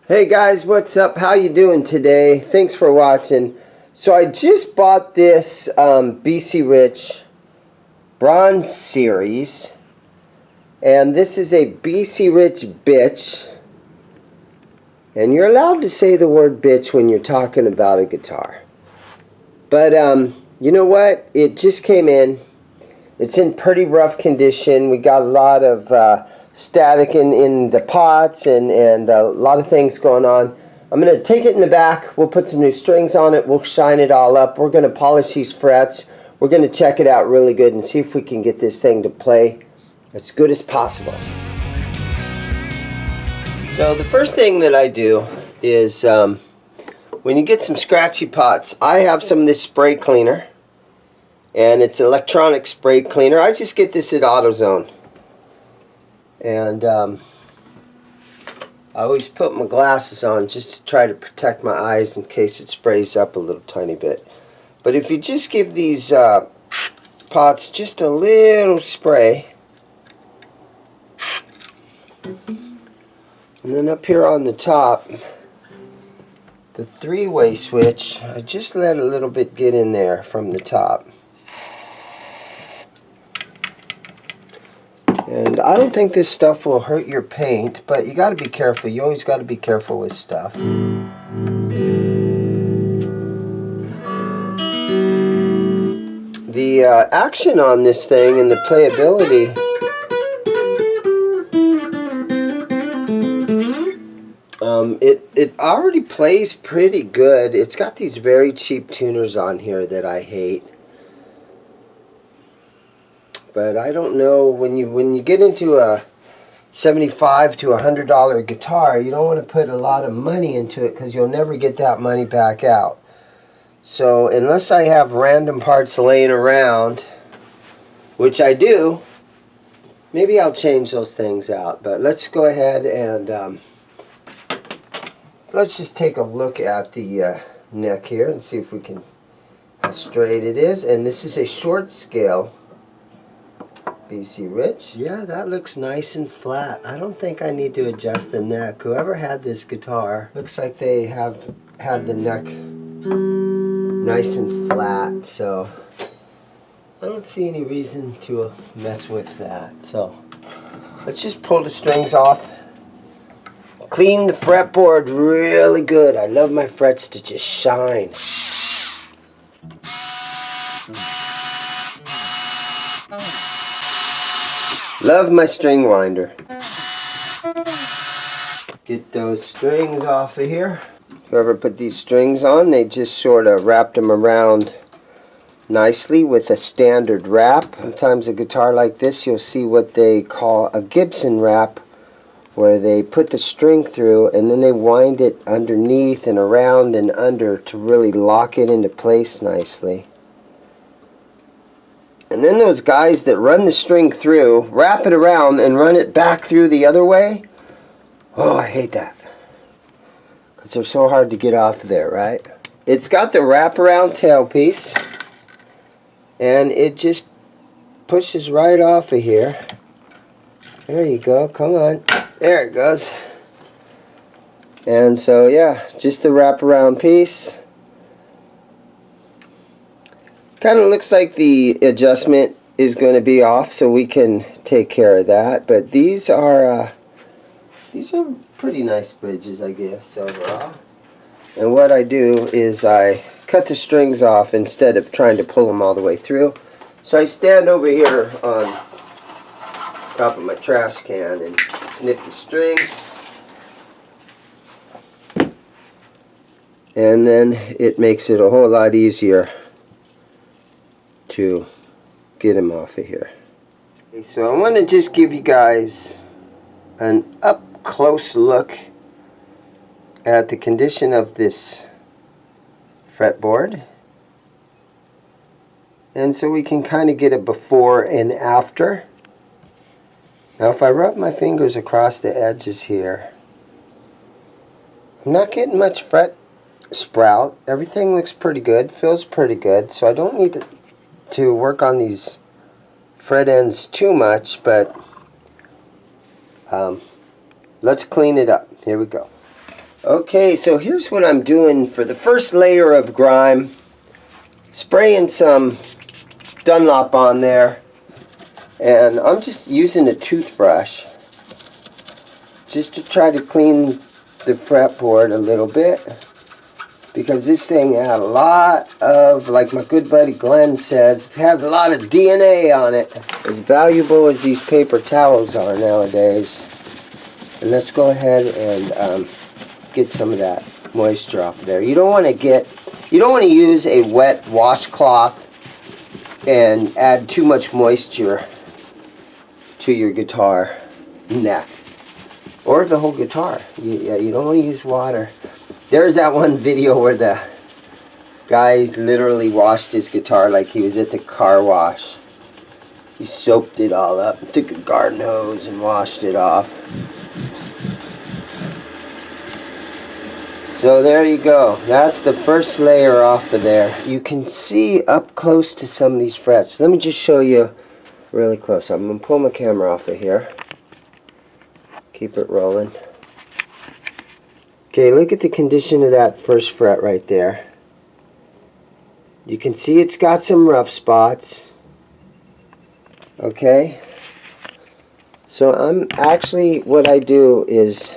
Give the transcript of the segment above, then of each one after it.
Hey guys, what's up? How you doing today? Thanks for watching. So I just bought this BC Rich Bronze Series, and this is a BC Rich Bich, and you're allowed to say the word bitch when you're talking about a guitar. But you know what? It just came in. It's in pretty rough condition. We got a lot of static in the pots and a lot of things going on. I'm going to take it in the back. We'll put some new strings on it. We'll shine it all up. We're going to polish these frets. We're going to check it out really good and see if we can get this thing to play as good as possible. So the first thing that I do is when you get some scratchy pots, I have some of this spray cleaner, and it's electronic spray cleaner. I just get this at AutoZone. And I always put my glasses on just to try to protect my eyes in case it sprays up a little tiny bit. But if you just give these pots just a little spray, and then up here on the top, the three-way switch, I just let a little bit get in there from the top. And I don't think this stuff will hurt your paint, but you got to be careful. You always got to be careful with stuff. The action on this thing and the playability, it already plays pretty good. It's got these very cheap tuners on here that I hate. But I don't know, when you get into a $75 to $100 guitar, you don't want to put a lot of money into it because you'll never get that money back out. So unless I have random parts laying around, which I do, maybe I'll change those things out. But let's go ahead and let's just take a look at the neck here and see if we can, how straight it is. And this is a short scale BC Rich. Yeah, that looks nice and flat. I don't think I need to adjust the neck. Whoever had this guitar, looks like they have had the neck nice and flat, so I don't see any reason to mess with that. So let's just pull the strings off. Clean the fretboard really good. I love my frets to just shine. Love my string winder. Get those strings off of here. Whoever put these strings on, they just sort of wrapped them around nicely with a standard wrap. Sometimes a guitar like this, you'll see what they call a Gibson wrap, where they put the string through and then they wind it underneath and around and under to really lock it into place nicely. And then those guys that run the string through, wrap it around and run it back through the other way. Oh, I hate that. Because they're so hard to get off of there, right? It's got the wraparound tailpiece. And it just pushes right off of here. There you go, come on. There it goes. And so, yeah, just the wraparound piece. Kind of looks like the adjustment is going to be off, so we can take care of that. But these are pretty nice bridges, I guess, overall. And what I do is I cut the strings off instead of trying to pull them all the way through. So I stand over here on top of my trash can and snip the strings. And then it makes it a whole lot easier to get him off of here. Okay, so I want to just give you guys an up close look at the condition of this fretboard, and so we can kind of get a before and after. Now if I rub my fingers across the edges here, I'm not getting much fret sprout. Everything looks pretty good, feels pretty good, so I don't need to work on these fret ends too much, but let's clean it up. Here we go. Okay, so here's what I'm doing for the first layer of grime. Spraying some Dunlop on there, and I'm just using a toothbrush just to try to clean the fretboard a little bit, because this thing had a lot of, like my good buddy Glenn says, it has a lot of DNA on it. As valuable as these paper towels are nowadays. And let's go ahead and get some of that moisture off there. You don't want to use a wet washcloth and add too much moisture to your guitar neck or the whole guitar. You don't want to use water. There's that one video where the guy literally washed his guitar like he was at the car wash. He soaped it all up, took a garden hose and washed it off. So there you go. That's the first layer off of there. You can see up close to some of these frets. Let me just show you really close. I'm going to pull my camera off of here. Keep it rolling. Okay, look at the condition of that first fret right there. You can see it's got some rough spots. Okay. So what I do is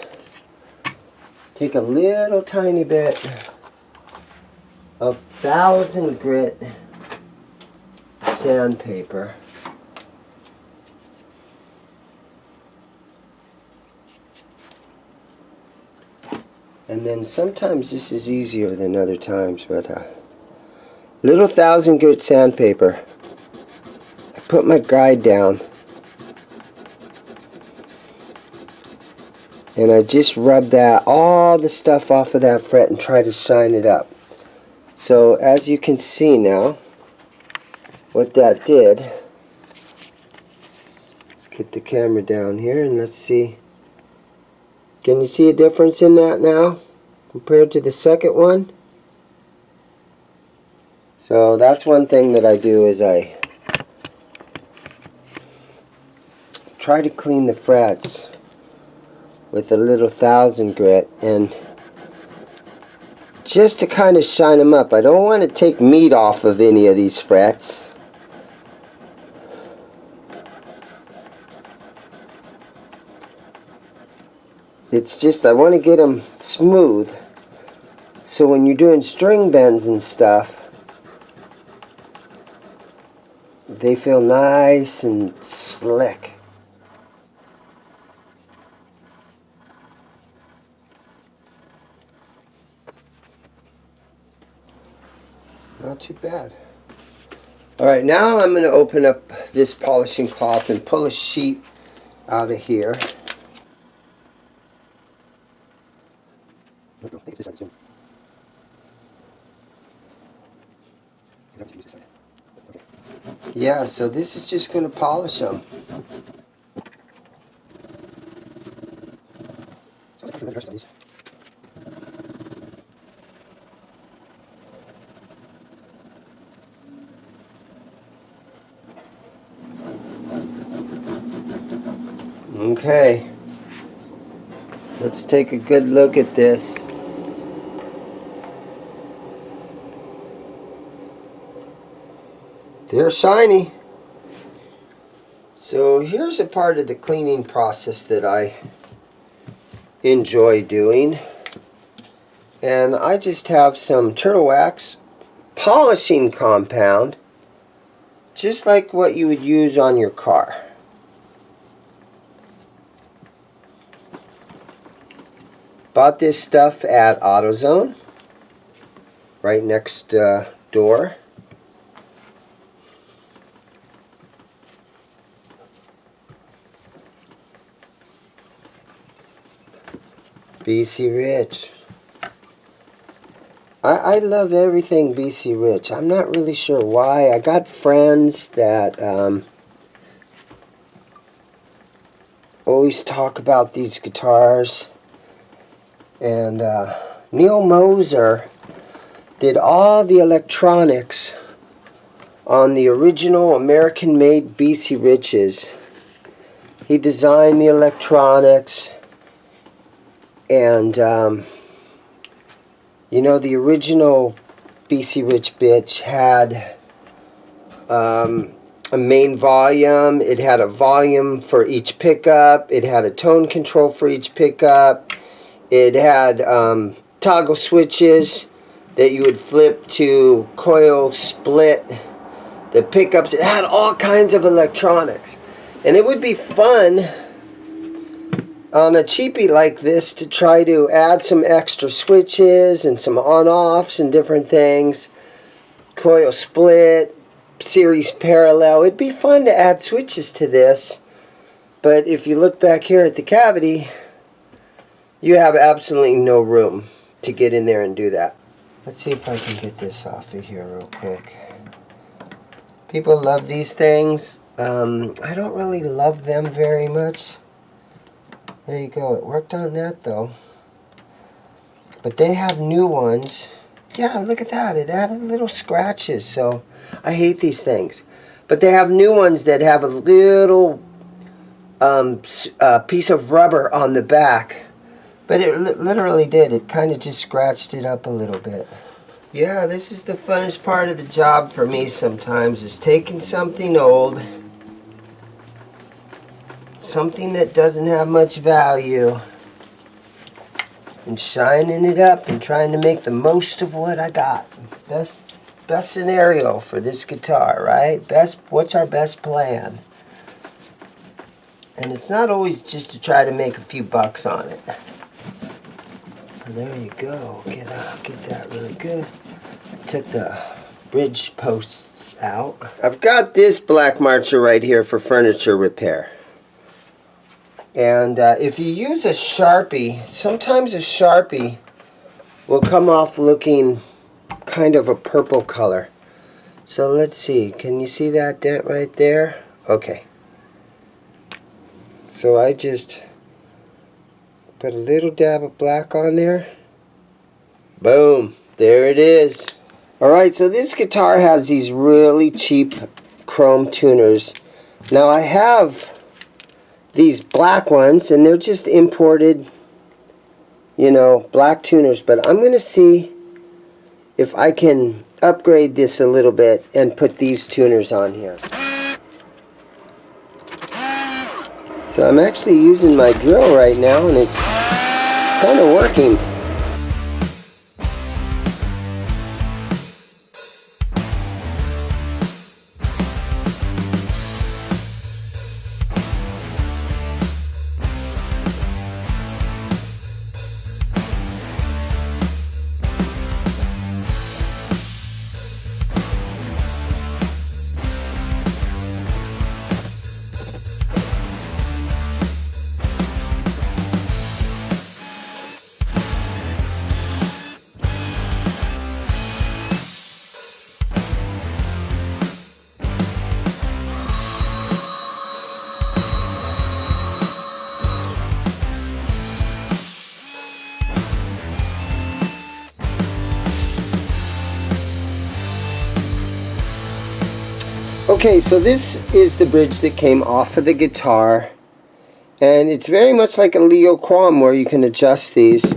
take a little tiny bit of 1000 grit sandpaper. And then sometimes this is easier than other times, but little 1000 grit sandpaper. I put my guide down and I just rub all the stuff off of that fret and try to shine it up. So as you can see now, what that did, let's get the camera down here and let's see. Can you see a difference in that now compared to the second one? So that's one thing that I do, is I try to clean the frets with a little 1000 grit, and just to kind of shine them up. I don't want to take meat off of any of these frets. It's just I want to get them smooth, so when you're doing string bends and stuff, they feel nice and slick. Not too bad. Alright, now I'm going to open up this polishing cloth and pull a sheet out of here. Yeah, so this is just going to polish them. Okay, let's take a good look at this. They're shiny. So here's a part of the cleaning process that I enjoy doing. And I just have some turtle wax polishing compound, just like what you would use on your car. Bought this stuff at AutoZone, right next door. BC Rich. I love everything BC Rich. I'm not really sure why. I got friends that always talk about these guitars. And Neil Moser did all the electronics on the original American-made BC Riches. He designed the electronics, and You know, the original BC Rich Bich had a main volume. It had a volume for each pickup. It had a tone control for each pickup. It had toggle switches that you would flip to coil split the pickups. It had all kinds of electronics. And it would be fun on a cheapie like this to try to add some extra switches and some on-offs and different things. Coil split, series parallel. It'd be fun to add switches to this. But if you look back here at the cavity, you have absolutely no room to get in there and do that. Let's see if I can get this off of here real quick. People love these things. I don't really love them very much. There you go. It worked on that though. But they have new ones. Yeah, look at that. It added little scratches. So I hate these things. But they have new ones that have a little piece of rubber on the back. But it literally did. It kind of just scratched it up a little bit. Yeah, this is the funnest part of the job for me sometimes, is taking something old, something that doesn't have much value, and shining it up and trying to make the most of what I got. Best scenario for this guitar, right? What's our best plan? And it's not always just to try to make a few bucks on it. So there you go. Get that really good. I took the bridge posts out. I've got this black marcher right here for furniture repair. And if you use a Sharpie, sometimes a Sharpie will come off looking kind of a purple color. So let's see. Can you see that dent right there? Okay. So I just put a little dab of black on there. Boom. There it is. Alright, so this guitar has these really cheap chrome tuners. Now I have these black ones, and they're just imported, you know, black tuners. But I'm going to see if I can upgrade this a little bit and put these tuners on here. So I'm actually using my drill right now, and it's kind of working. Okay, so this is the bridge that came off of the guitar, and it's very much like a Leo Quam where you can adjust these.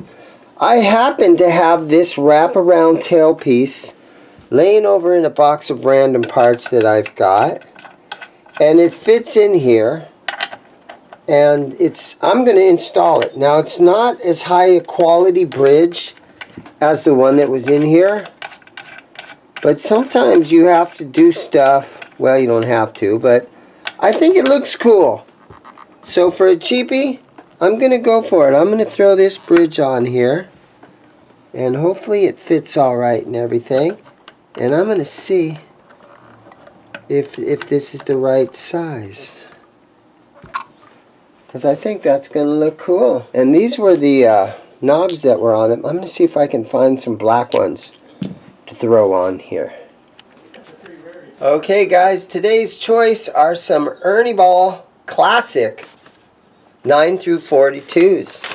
I happen to have this wraparound tailpiece laying over in a box of random parts that I've got, and it fits in here, and I'm going to install it. Now, it's not as high a quality bridge as the one that was in here, but sometimes you have to do stuff. Well, you don't have to, but I think it looks cool. So for a cheapie, I'm going to go for it. I'm going to throw this bridge on here, and hopefully it fits all right and everything. And I'm going to see if this is the right size, because I think that's going to look cool. And these were the knobs that were on it. I'm going to see if I can find some black ones to throw on here. Okay guys, today's choice are some Ernie Ball Classic 9 through 42s.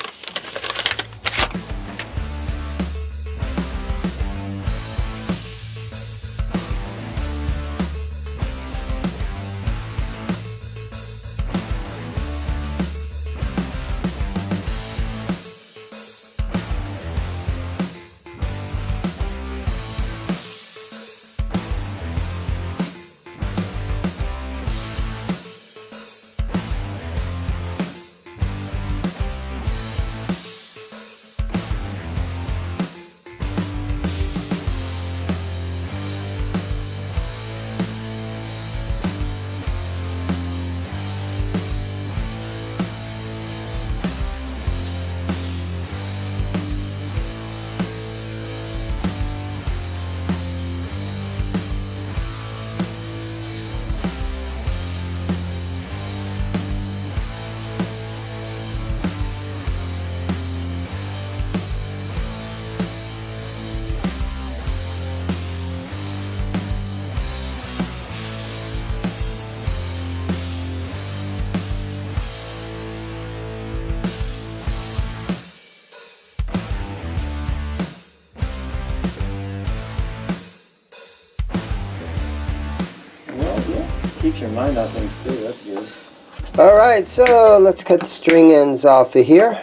Keeps your mind off things too, that's good. Alright, so let's cut the string ends off of here.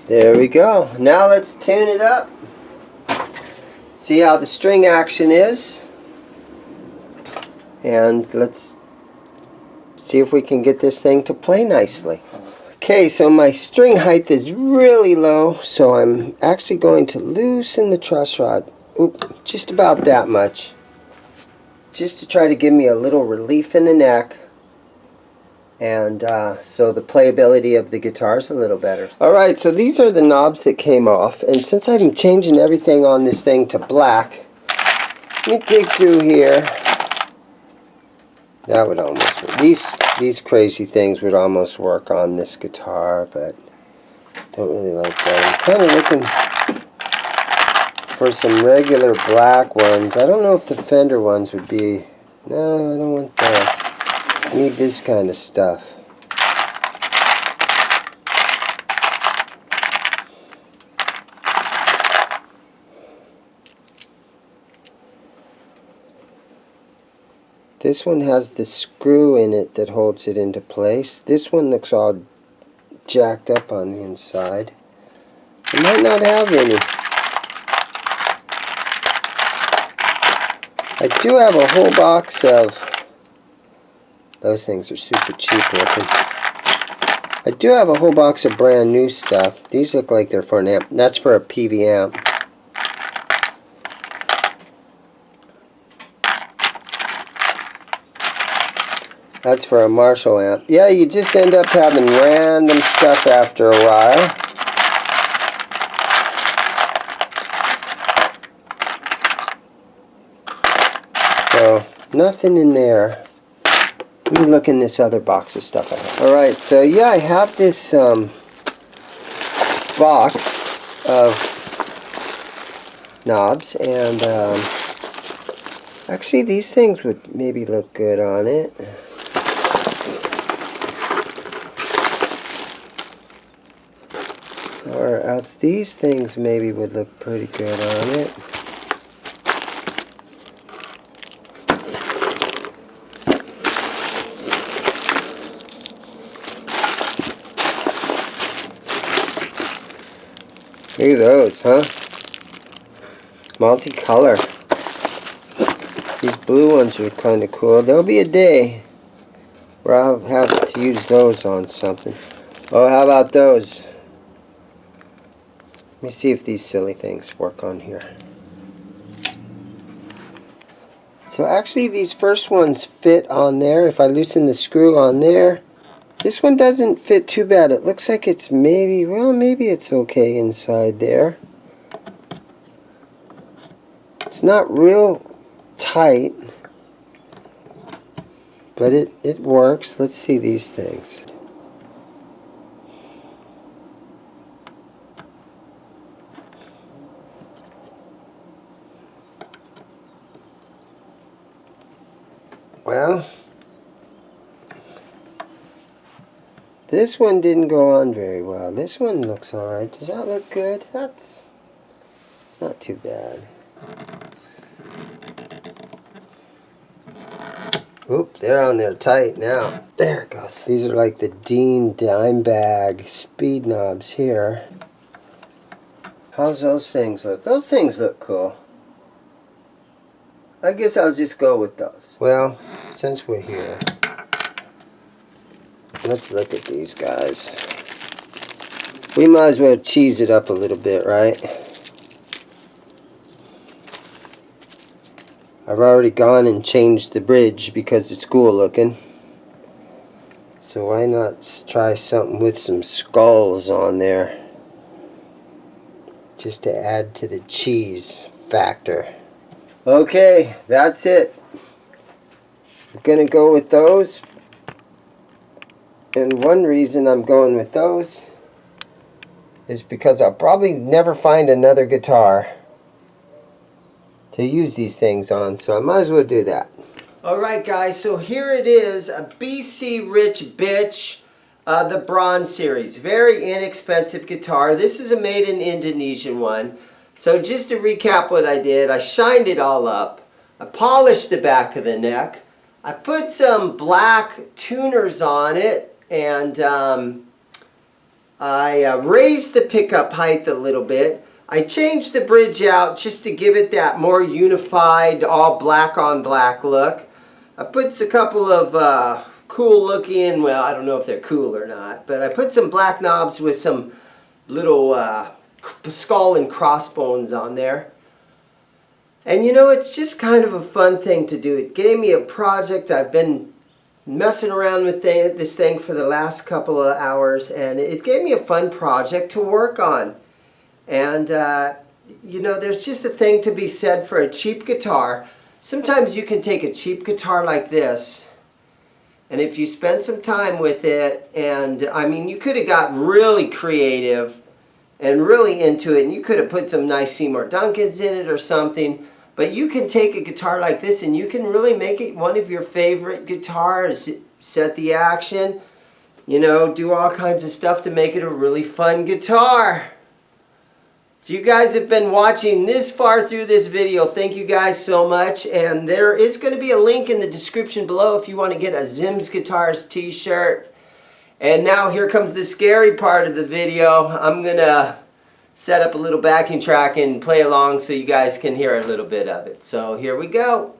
There we go. Now let's tune it up. See how the string action is. And let's see if we can get this thing to play nicely. Okay, so my string height is really low, so I'm actually going to loosen the truss rod. Oop, just about that much. Just to try to give me a little relief in the neck. And so the playability of the guitar is a little better. Alright, so these are the knobs that came off. And since I'm changing everything on this thing to black, let me dig through here. That would almost work. These crazy things would almost work on this guitar, but don't really like that. I'm kind of looking for some regular black ones. I don't know if the Fender ones would be... No, I don't want those. I need this kind of stuff. This one has the screw in it that holds it into place. This one looks all jacked up on the inside. I might not have any. I do have a whole box of... Those things are super cheap looking. I do have a whole box of brand new stuff. These look like they're for an amp. That's for a PV amp. That's for a Marshall amp. Yeah, you just end up having random stuff after a while. So, nothing in there. Let me look in this other box of stuff I have. Alright, so yeah, I have this box of knobs, and actually these things would maybe look good on it. Or else these things maybe would look pretty good on it. Look at those, huh? Multicolor. These blue ones are kind of cool. There'll be a day where I'll have to use those on something. Oh, how about those? Let me see if these silly things work on here. So actually these first ones fit on there. If I loosen the screw on there, this one doesn't fit too bad. It looks like it's maybe, well, maybe it's okay inside there. It's not real tight, but it works. Let's see these things. Well, this one didn't go on very well. This one looks alright. Does that look good? It's not too bad. Oop, they're on there tight now. There it goes. These are like the Dean dime bag speed knobs here. How's those things look? Those things look cool. I guess I'll just go with those. Well, since we're here, let's look at these guys. We might as well cheese it up a little bit, right? I've already gone and changed the bridge because it's cool looking. So why not try something with some skulls on there? Just to add to the cheese factor. Okay, that's it. I'm gonna go with those. And one reason I'm going with those is because I'll probably never find another guitar to use these things on, so I might as well do that. Alright guys, so here it is, a BC Rich Bich, the Bronze Series. Very inexpensive guitar. This is a made in Indonesian one. So just to recap what I did, I shined it all up. I polished the back of the neck. I put some black tuners on it, and I raised the pickup height a little bit. I changed the bridge out just to give it that more unified, all black on black look. I put a couple of cool looking, well, I don't know if they're cool or not, but I put some black knobs with some little skull and crossbones on there. And you know, it's just kind of a fun thing to do. It gave me a project. I've been messing around with this thing for the last couple of hours, and it gave me a fun project to work on. And you know, there's just a thing to be said for a cheap guitar. Sometimes you can take a cheap guitar like this, and if you spend some time with it, and I mean, you could have got really creative and really into it, and you could have put some nice Seymour Duncans in it or something. But you can take a guitar like this and you can really make it one of your favorite guitars. Set the action, you know, do all kinds of stuff to make it a really fun guitar. If you guys have been watching this far through this video, thank you guys so much. And there is going to be a link in the description below if you want to get a ZIMM'S Guitars t-shirt. And now here comes the scary part of the video. I'm going to set up a little backing track and play along so you guys can hear a little bit of it. So here we go.